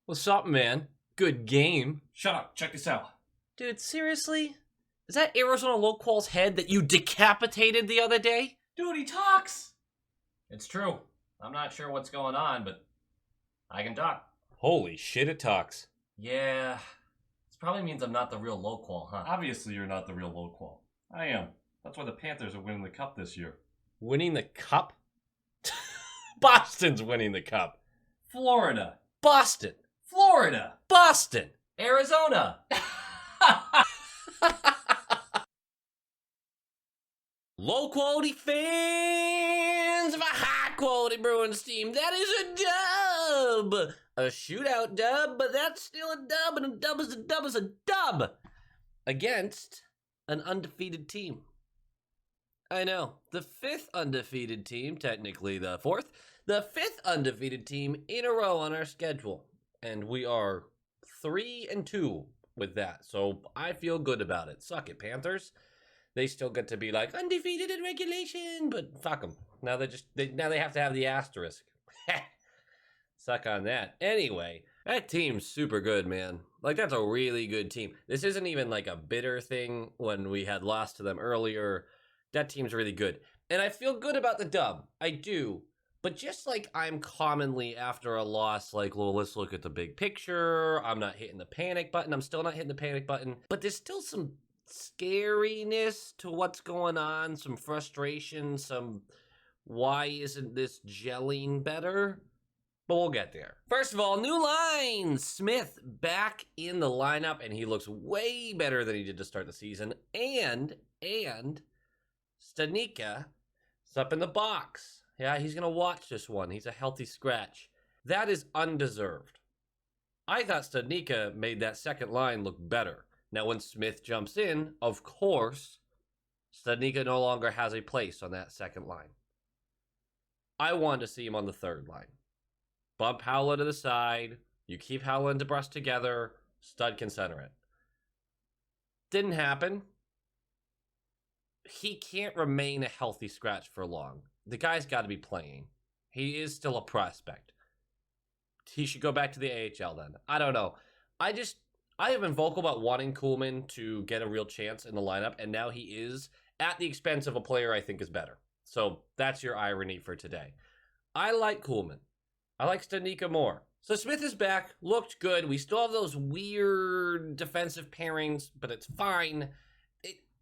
What's up, man? Good game. Shut up. Check this out. Dude, seriously? Is that Arizona Loqual's head that you decapitated the other day? Dude, he talks. It's true. I'm not sure what's going on, but I can talk. Holy shit, it talks. Yeah, this probably means I'm not the real Loqual, huh? Obviously, you're not the real Loqual. I am. That's why the Panthers are winning the cup this year. Winning the cup? Boston's winning the cup. Florida. Boston. Florida. Boston. Arizona! Low quality fans of a high quality Bruins team. That is a dub. A shootout dub, but that's still a dub, and a dub is a dub is a dub. Against an undefeated team. I know. The fifth undefeated team, technically the fourth. The fifth undefeated team in a row on our schedule. And we are 3-2 with that. So I feel good about it. Suck it, Panthers. They still get to be like undefeated in regulation, but fuck them. Now they have to have the asterisk. Suck on that. Anyway, that team's super good, man. Like, that's a really good team. This isn't even like a bitter thing when we had lost to them earlier. That team's really good. And I feel good about the dub. I do. But just like I'm commonly after a loss, like, well, let's look at the big picture. I'm not hitting the panic button. I'm still not hitting the panic button. But there's still some scariness to what's going on, some frustration, some why isn't this gelling better? But we'll get there. First of all, new lines. Smith back in the lineup, and he looks way better than he did to start the season. And Stanika is up in the box. Yeah, he's going to watch this one. He's a healthy scratch. That is undeserved. I thought Stanika made that second line look better. Now, when Smith jumps in, of course, Stanika no longer has a place on that second line. I wanted to see him on the third line. Bump Howland to the side. You keep Howland and DeBrus together. Stud can center it. Didn't happen. He can't remain a healthy scratch for long. The guy's got to be playing. He is still a prospect. He should go back to the AHL then. I don't know. I have been vocal about wanting Kuhlman to get a real chance in the lineup, and now he is at the expense of a player I think is better. So that's your irony for today. I like Kuhlman. I like Stanika more. So Smith is back, looked good. We still have those weird defensive pairings, but it's fine.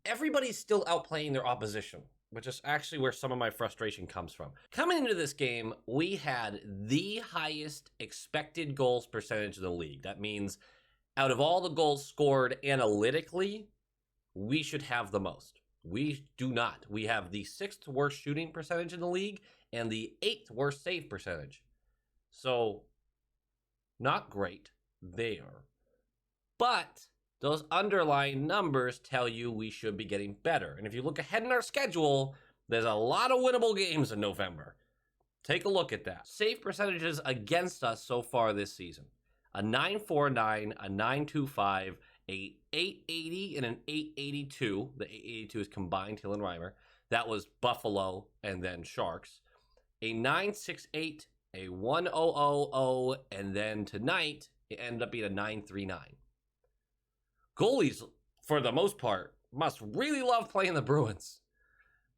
Everybody's still outplaying their opposition, which is actually where some of my frustration comes from. Coming into this game, we had the highest expected goals percentage in the league. That means out of all the goals scored analytically, we should have the most. We do not. We have the 6th worst shooting percentage in the league and the 8th worst save percentage. So, not great there. But those underlying numbers tell you we should be getting better. And if you look ahead in our schedule, there's a lot of winnable games in November. Take a look at that. Save percentages against us so far this season. A 949, a 925, a 880, and an 882. The 882 is combined Hill and Reimer. That was Buffalo and then Sharks. A 968, a 1000, and then tonight it ended up being a 939. Goalies, for the most part, must really love playing the Bruins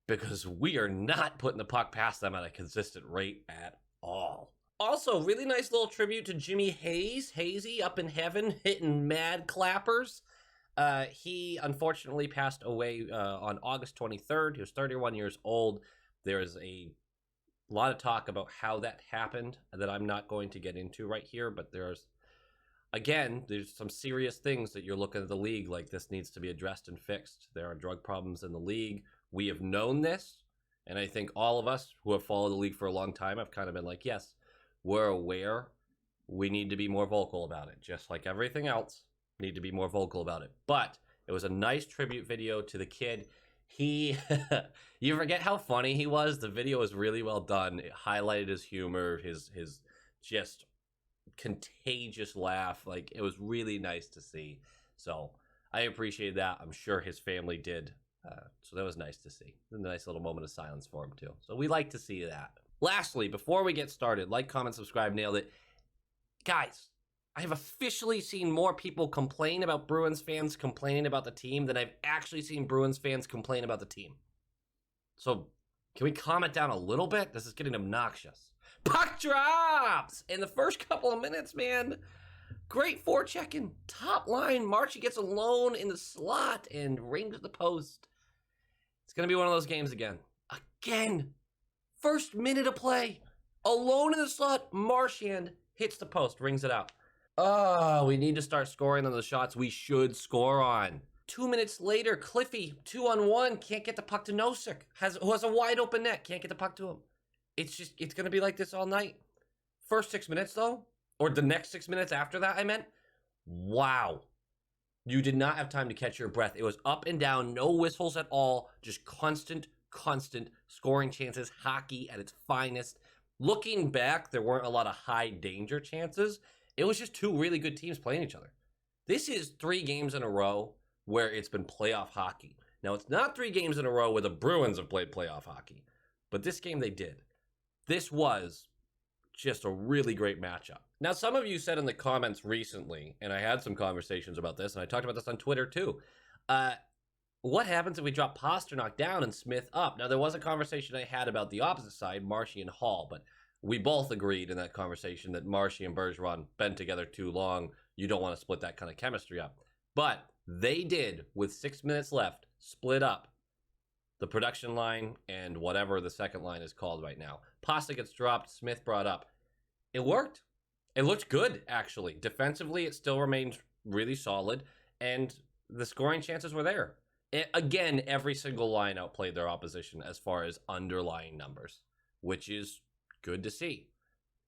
because we are not putting the puck past them at a consistent rate at all. Also, really nice little tribute to Jimmy Hayes. Hazy up in heaven, hitting mad clappers. He unfortunately passed away on August 23rd. He was 31 years old. There's a lot of talk about how that happened that I'm not going to get into right here, but there's some serious things that you're looking at the league like this needs to be addressed and fixed. There are drug problems in the league. We have known this, and I think all of us who have followed the league for a long time have kind of been like, yes, we're aware. We need to be more vocal about it. Just like everything else, need to be more vocal about it. But it was a nice tribute video to the kid. You forget how funny he was. The video was really well done. It highlighted his humor, his just contagious laugh. Like, it was really nice to see. So I appreciate that. I'm sure his family did. So that was nice to see. A nice little moment of silence for him too. So we like to see that. Lastly, before we get started, like, comment, subscribe, nailed it. Guys, I have officially seen more people complain about Bruins fans complaining about the team than I've actually seen Bruins fans complain about the team. So, can we calm it down a little bit? This is getting obnoxious. Puck drops! In the first couple of minutes, man. Great forechecking. Top line. Marchie gets alone in the slot and rings the post. It's going to be one of those games again. Again. First minute of play. Alone in the slot. Marchand hits the post. Rings it out. Oh, we need to start scoring on the shots we should score on. 2 minutes later, Cliffy, 2-on-1, can't get the puck to Nosek. Who has a wide open net, can't get the puck to him. It's going to be like this all night. First 6 minutes, though, or the next 6 minutes after that, I meant, wow. You did not have time to catch your breath. It was up and down, no whistles at all, just constant scoring chances, hockey at its finest. Looking back, there weren't a lot of high danger chances. It was just two really good teams playing each other. This is 3 games in a row where it's been playoff hockey. Now, it's not 3 games in a row where the Bruins have played playoff hockey, but this game they did. This was just a really great matchup. Now, some of you said in the comments recently, and I had some conversations about this, and I talked about this on Twitter too, what happens if we drop Pasternak down and Smith up? Now, there was a conversation I had about the opposite side, Marshy and Hall, but we both agreed in that conversation that Marshy and Bergeron been together too long. You don't want to split that kind of chemistry up. But they did, with 6 minutes left, split up the production line and whatever the second line is called right now. Pasta gets dropped, Smith brought up. It worked. It looked good, actually. Defensively, it still remained really solid, and the scoring chances were there. Again, every single line outplayed their opposition as far as underlying numbers, which is good to see.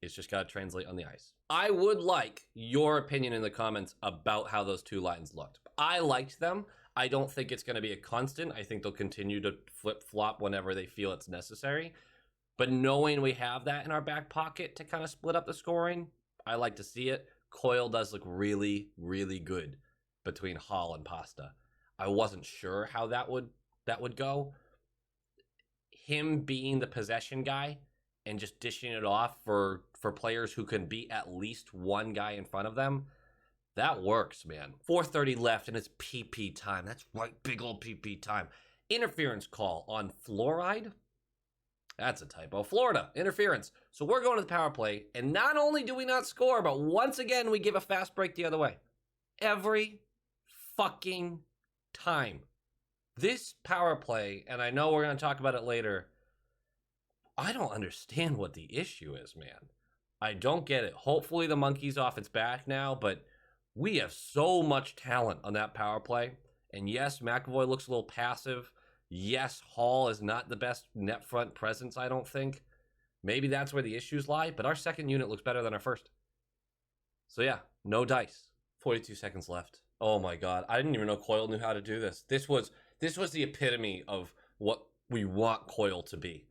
It's just got to translate on the ice. I would like your opinion in the comments about how those two lines looked. I liked them. I don't think it's going to be a constant. I think they'll continue to flip-flop whenever they feel it's necessary. But knowing we have that in our back pocket to kind of split up the scoring, I like to see it. Coyle does look really, really good between Hall and Pasta. I wasn't sure how that would go. Him being the possession guy and just dishing it off for players who can beat at least one guy in front of them, that works, man. 4:30 left, and it's PP time. That's right, big old PP time. Interference call on fluoride? That's a typo. Florida, interference. So we're going to the power play, and not only do we not score, but once again, we give a fast break the other way. Every fucking time. This power play, and I know we're going to talk about it later, I don't understand what the issue is, man. I don't get it. Hopefully the monkey's off its back now, but we have so much talent on that power play. And yes, McAvoy looks a little passive. Yes, Hall is not the best net front presence, I don't think. Maybe that's where the issues lie, but our second unit looks better than our first. So yeah, no dice. 42 seconds left. Oh my God. I didn't even know Coyle knew how to do this. This was the epitome of what we want Coyle to be.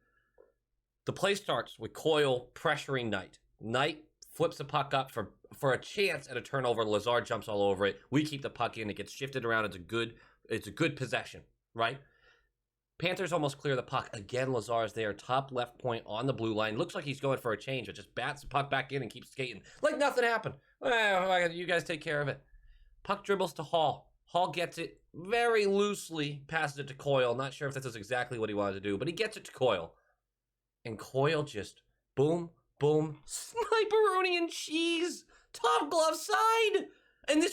The play starts with Coyle pressuring Knight. Knight flips the puck up for a chance at a turnover. Lazar jumps all over it. We keep the puck in. It gets shifted around. It's a good possession, right? Panthers almost clear the puck. Again, Lazar is there. Top left point on the blue line. Looks like he's going for a change, but just bats the puck back in and keeps skating. Like nothing happened. You guys take care of it. Puck dribbles to Hall. Hall gets it very loosely, passes it to Coyle. Not sure if this is exactly what he wanted to do, but he gets it to Coyle. And Coyle just boom, boom, sniperoni and cheese, top glove side. And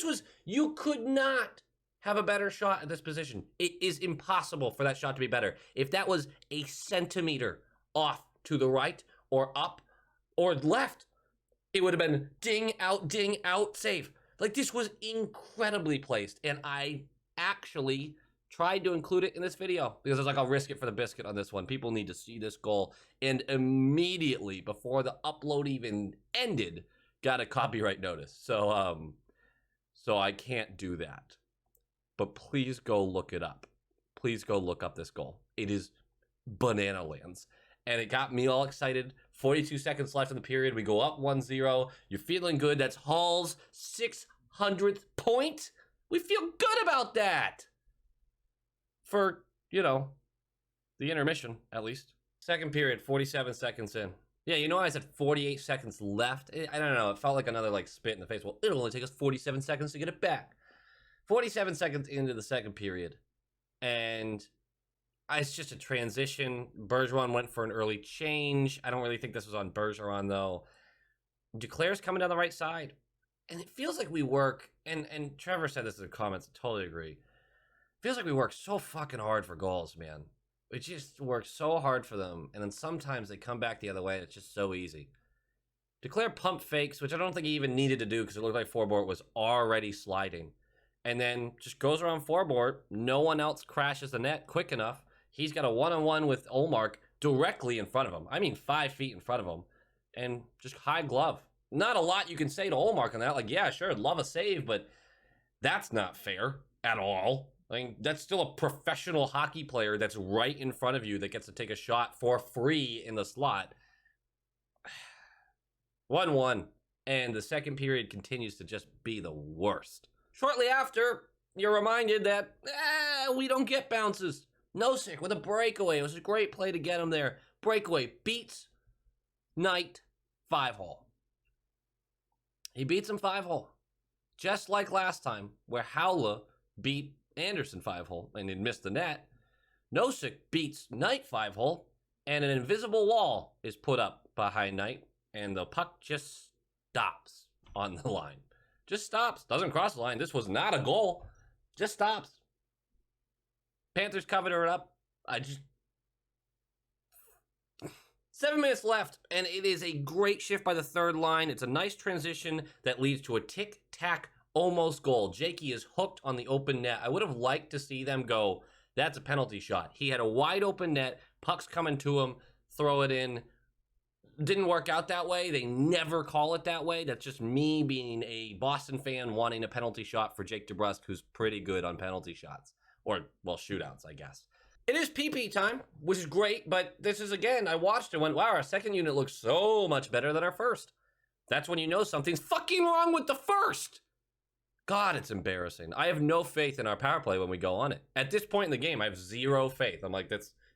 you could not have a better shot at this position. It is impossible for that shot to be better. If that was a centimeter off to the right or up or left, it would have been ding out, save. Like, this was incredibly placed. And I actually tried to include it in this video because I was like, I'll risk it for the biscuit on this one. People need to see this goal. And immediately before the upload even ended, got a copyright notice. So I can't do that. But please go look it up. Please go look up this goal. It is banana lands. And it got me all excited. 42 seconds left in the period. We go up 1-0. You're feeling good. That's Hall's 600th point. We feel good about that. For, the intermission, at least. Second period, 47 seconds in. Yeah, you know, I said 48 seconds left. I don't know. It felt like another like spit in the face. Well, it'll only take us 47 seconds to get it back. 47 seconds into the second period, and it's just a transition. Bergeron went for an early change. I don't really think this was on Bergeron though. Duclair's coming down the right side, and it feels like we work. And Trevor said this in the comments. I totally agree. Feels like we work so fucking hard for goals, man. We just work so hard for them, and then sometimes they come back the other way, and it's just so easy. Duclair pump fakes, which I don't think he even needed to do because it looked like Forbort was already sliding. And then just goes around Forbort. No one else crashes the net quick enough. He's got a one-on-one with Olmark directly in front of him. I mean 5 feet in front of him. And just high glove. Not a lot you can say to Olmark on that. Like, yeah, sure, love a save, but that's not fair at all. I mean, that's still a professional hockey player that's right in front of you that gets to take a shot for free in the slot. 1-1. And the second period continues to just be the worst. Shortly after, you're reminded that we don't get bounces. Nosek with a breakaway. It was a great play to get him there. Breakaway beats Knight 5-hole. He beats him 5-hole. Just like last time, where Howla beat Anderson 5-hole and he missed the net. Nosek beats Knight 5-hole, and an invisible wall is put up behind Knight, and the puck just stops on the line. Just stops. Doesn't cross the line. This was not a goal. Just stops. Panthers cover it up. 7 minutes left, and it is a great shift by the third line. It's a nice transition that leads to a tic-tac almost goal. Jakey is hooked on the open net. I would have liked to see them go, that's a penalty shot. He had a wide open net. Puck's coming to him. Throw it in. Didn't work out that way. They never call it that way. That's just me being a Boston fan wanting a penalty shot for Jake DeBrusk, who's pretty good on penalty shots. Or, well, shootouts, I guess. It is PP time, which is great, but this is, again, I watched it and went, wow, our second unit looks so much better than our first. That's when you know something's fucking wrong with the first. God, it's embarrassing. I have no faith in our power play when we go on it. At this point in the game, I have zero faith. I'm like,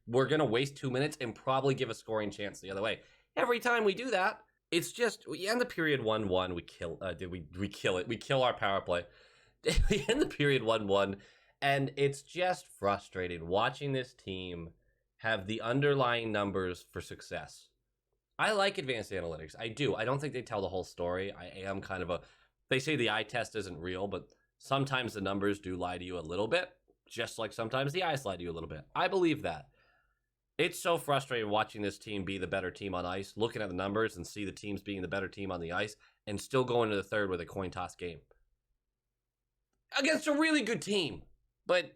we're going to waste 2 minutes and probably give a scoring chance the other way. Every time we do that, it's just, we end the period 1-1. We kill it. We kill our power play. We end the period 1-1. And it's just frustrating watching this team have the underlying numbers for success. I like advanced analytics. I do. I don't think they tell the whole story. I am kind of they say the eye test isn't real, but sometimes the numbers do lie to you a little bit, just like sometimes the eyes lie to you a little bit. I believe that. It's so frustrating watching this team be the better team on ice, looking at the numbers and see the teams being the better team on the ice, and still going to the third with a coin toss game. Against a really good team. But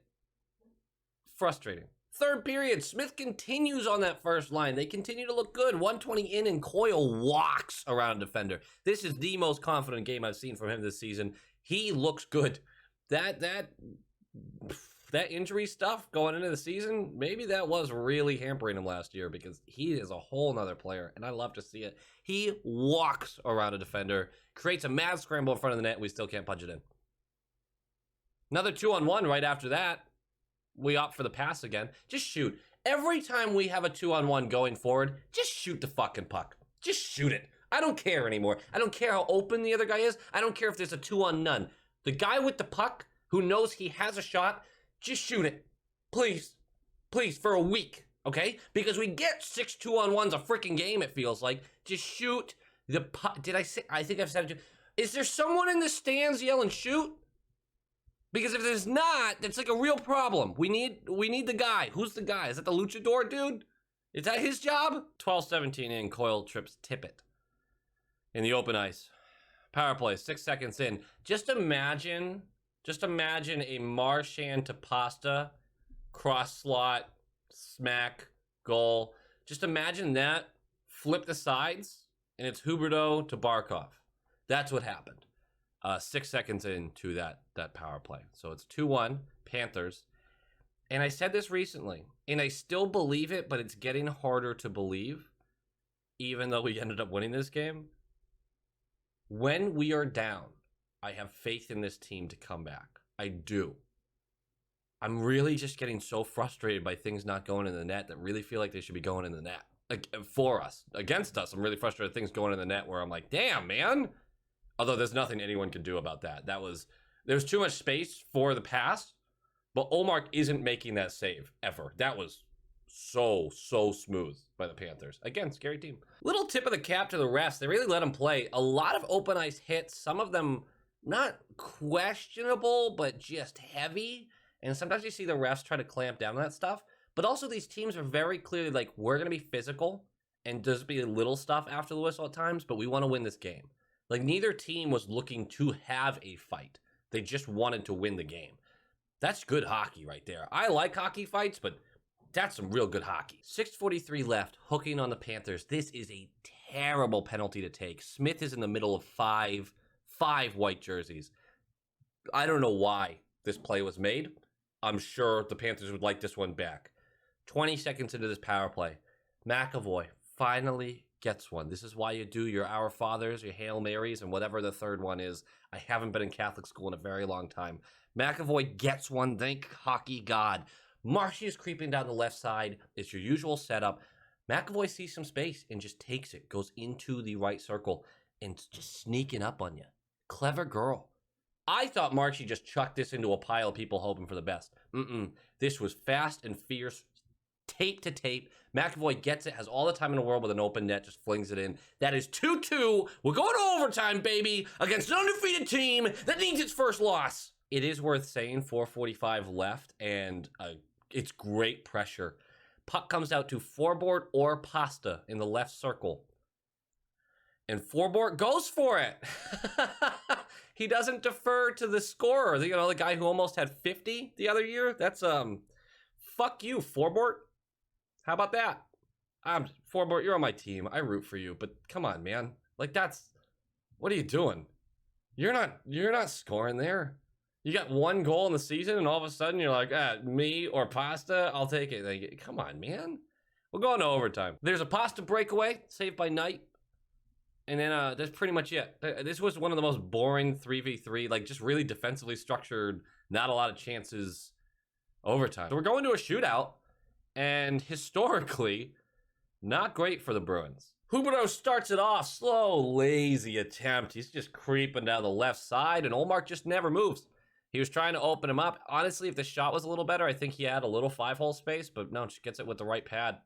frustrating. Third period, Smith continues on that first line. They continue to look good. 120 in, and Coyle walks around a defender. This is the most confident game I've seen from him this season. He looks good. That injury stuff going into the season, maybe that was really hampering him last year because he is a whole nother player, and I love to see it. He walks around a defender, creates a mad scramble in front of the net, and we still can't punch it in. Another 2-on-1 right after that. We opt for the pass again. Just shoot. Every time we have a 2-on-1 going forward, just shoot the fucking puck. Just shoot it. I don't care anymore. I don't care how open the other guy is. I don't care if there's a 2-on-none. The guy with the puck who knows he has a shot, just shoot it. Please. Please, for a week, okay? Because we get 6 2-on-1s a freaking game, it feels like. Just shoot the puck. Did I say? I think I've said it. Is there someone in the stands yelling shoot? Because if there's not, that's like a real problem. We need the guy. Who's the guy? Is that the luchador dude? Is that his job? 12-17 in, Coyle trips Tippett in the open ice. Power play, 6 seconds in. Just imagine a Marchand to Pasta cross slot, smack, goal. Just imagine that, flip the sides, and it's Huberdeau to Barkov. That's what happened. 6 seconds into that power play. So it's 2-1, Panthers. And I said this recently, and I still believe it, but it's getting harder to believe, even though we ended up winning this game. When we are down, I have faith in this team to come back. I do. I'm really just getting so frustrated by things not going in the net that really feel like they should be going in the net. for us. Against us, I'm really frustrated with things going in the net where I'm like, damn, man. Although there's nothing anyone can do about that. There's too much space for the pass, but Olmark isn't making that save ever. That was so smooth by the Panthers. Again, scary team. Little tip of the cap to the refs. They really let them play. A lot of open ice hits, some of them not questionable, but just heavy. And sometimes you see the refs try to clamp down on that stuff. But also these teams are very clearly like, we're going to be physical and there's be little stuff after the whistle at times, but we want to win this game. Like neither team was looking to have a fight. They just wanted to win the game. That's good hockey right there. I like hockey fights, but that's some real good hockey. 6:43 left, hooking on the Panthers. This is a terrible penalty to take. Smith is in the middle of five white jerseys. I don't know why this play was made. I'm sure the Panthers would like this one back. 20 seconds into this power play, McAvoy finally gets one. This is why you do your Our Fathers, your Hail Marys, and whatever the third one is. I haven't been in Catholic school in a very long time. McAvoy gets one, thank hockey God. Marshy is creeping down the left side. It's your usual setup. McAvoy sees some space and just takes it, goes into the right circle, and just sneaking up on you. Clever girl. I thought Marshy just chucked this into a pile of people hoping for the best. This was fast and fierce, tape to tape. McAvoy gets it, has all the time in the world with an open net, just flings it in. That is 2-2. We're going to overtime, baby, against an undefeated team that needs its first loss. It is worth saying 4:45 left, and it's great pressure. Puck comes out to Forboard or Pasta in the left circle. And Forboard goes for it. He doesn't defer to the scorer. You know, the guy who almost had 50 the other year. That's, fuck you, Forboard. How about that? Forboard, you're on my team. I root for you, but come on, man. Like, what are you doing? You're not scoring there. You got one goal in the season, and all of a sudden you're like, me or Pasta, I'll take it. Like, come on, man. We're going to overtime. There's a Pasta breakaway, saved by Knight. And then that's pretty much it. This was one of the most boring 3v3, like just really defensively structured, not a lot of chances overtime. So we're going to a shootout, and historically, not great for the Bruins. Huberdeau starts it off, slow, lazy attempt. He's just creeping down the left side, and Olmark just never moves. He was trying to open him up. Honestly, if the shot was a little better, I think he had a little 5-hole space, but no, just gets it with the right pad.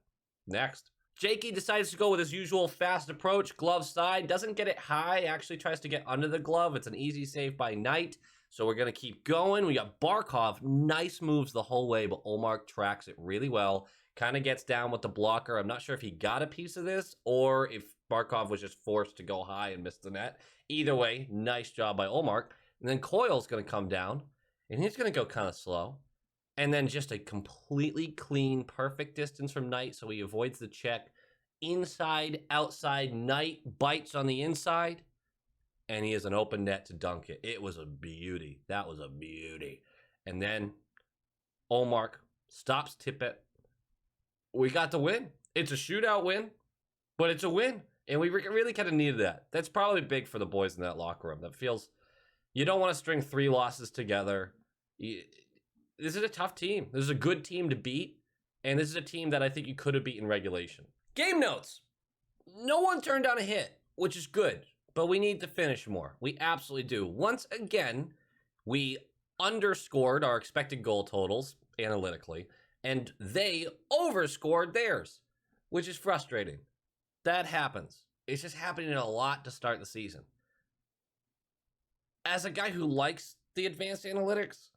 Next. Jakey decides to go with his usual fast approach, glove side, doesn't get it high, actually tries to get under the glove. It's an easy save by Knight, so we're going to keep going. We got Barkov, nice moves the whole way, but Olmark tracks it really well, kind of gets down with the blocker. I'm not sure if he got a piece of this or if Barkov was just forced to go high and miss the net. Either way, nice job by Olmark. And then Coyle's going to come down, and he's going to go kind of slow. And then just a completely clean, perfect distance from Knight, so he avoids the check. Inside, outside, Knight bites on the inside, and he has an open net to dunk it. It was a beauty. That was a beauty. And then Olmark stops Tippett. We got the win. It's a shootout win, but it's a win. And we really kind of needed that. That's probably big for the boys in that locker room. That feels, you don't want to string 3 losses together. This is a tough team. This is a good team to beat, and this is a team that I think you could have beat in regulation. Game notes. No one turned down a hit, which is good, but we need to finish more. We absolutely do. Once again, we underscored our expected goal totals analytically, and they overscored theirs, which is frustrating. That happens. It's just happening a lot to start the season. As a guy who likes the advanced analytics,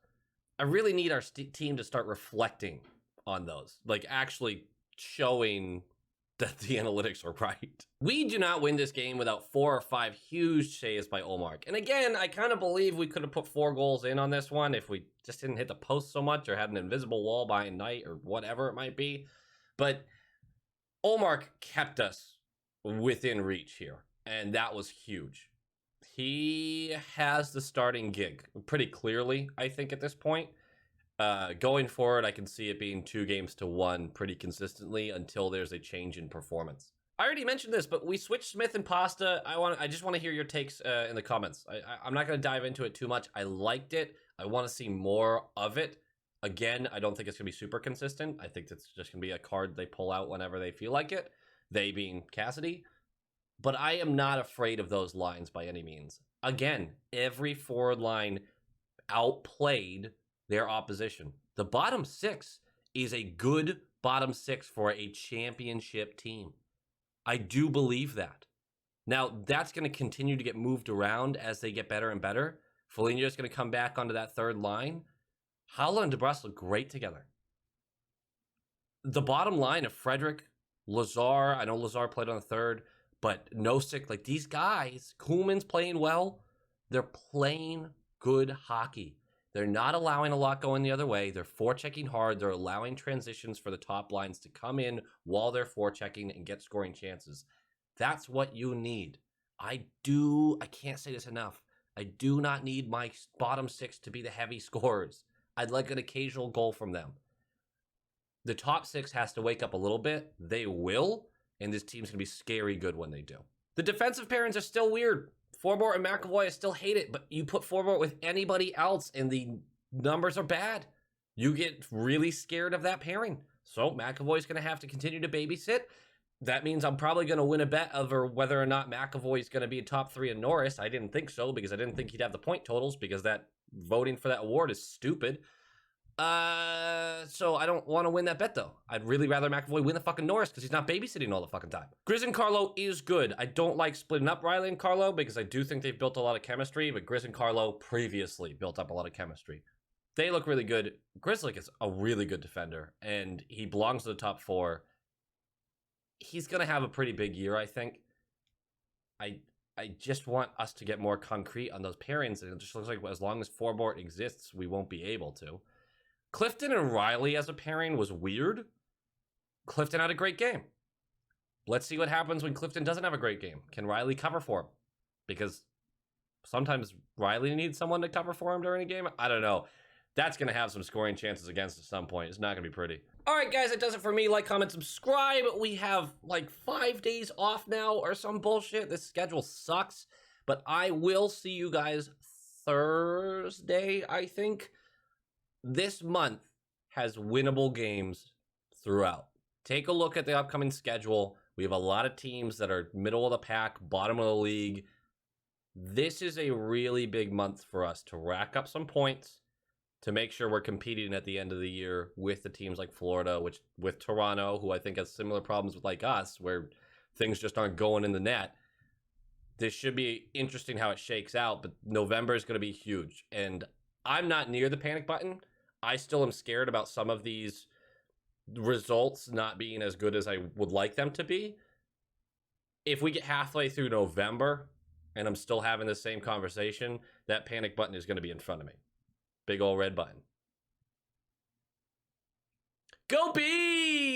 I really need our team to start reflecting on those, like actually showing that the analytics are right. We do not win this game without 4 or 5 huge saves by Olmark. And again, I kind of believe we could have put 4 goals in on this one if we just didn't hit the post so much or had an invisible wall behind Knight or whatever it might be. But Olmark kept us within reach here, and that was huge. He has the starting gig pretty clearly, I think, at this point. Going forward, I can see it being 2-1 pretty consistently until there's a change in performance. I already mentioned this, but we switched Smith and Pasta. I just want to hear your takes in the comments. I'm not going to dive into it too much. I liked it. I want to see more of it. Again, I don't think it's going to be super consistent. I think it's just going to be a card they pull out whenever they feel like it. they being Cassidy. But I am not afraid of those lines by any means. Again, every forward line outplayed their opposition. The bottom six is a good bottom six for a championship team. I do believe that. Now, that's going to continue to get moved around as they get better and better. Foligno is going to come back onto that third line. Howland and DeBrus look great together. The bottom line of Frederick, Lazar, I know Lazar played on the third, but Nosek, like these guys, Kuhlman's playing well. They're playing good hockey. They're not allowing a lot going the other way. They're forechecking hard. They're allowing transitions for the top lines to come in while they're forechecking and get scoring chances. That's what you need. I can't say this enough. I do not need my bottom six to be the heavy scorers. I'd like an occasional goal from them. The top six has to wake up a little bit. They will, and this team's going to be scary good when they do. The defensive pairings are still weird. Forbort and McAvoy, I still hate it, but you put Forbort with anybody else and the numbers are bad. You get really scared of that pairing. So McAvoy's going to have to continue to babysit. That means I'm probably going to win a bet over whether or not McAvoy's going to be a top three in Norris. I didn't think so because I didn't think he'd have the point totals because that voting for that award is stupid. So I don't want to win that bet though. I'd really rather McAvoy win the fucking Norris because he's not babysitting all the fucking time. Grizz and Carlo is good. I don't like splitting up Riley and Carlo because I do think they've built a lot of chemistry, but Grizz and Carlo previously built up a lot of chemistry. They look really good. Grizzly is a really good defender and he belongs to the top four. He's going to have a pretty big year, I think. I just want us to get more concrete on those pairings, and it just looks like as long as Forbort exists, we won't be able to. Clifton and Riley as a pairing was weird. Clifton had a great game. Let's see what happens when Clifton doesn't have a great game. Can Riley cover for him? Because sometimes Riley needs someone to cover for him during a game. I don't know. That's going to have some scoring chances against at some point. It's not going to be pretty. All right, guys, that does it for me. Like, comment, subscribe. We have like 5 days off now or some bullshit. This schedule sucks. But I will see you guys Thursday, I think. This month has winnable games throughout. Take a look at the upcoming schedule. We have a lot of teams that are middle of the pack, bottom of the league. This is a really big month for us to rack up some points, to make sure we're competing at the end of the year with the teams like Florida, with Toronto, who I think has similar problems with like us, where things just aren't going in the net. This should be interesting how it shakes out, but November is going to be huge. And I'm not near the panic button. I still am scared about some of these results not being as good as I would like them to be. If we get halfway through November and I'm still having the same conversation, that panic button is going to be in front of me. Big old red button. Go Bees!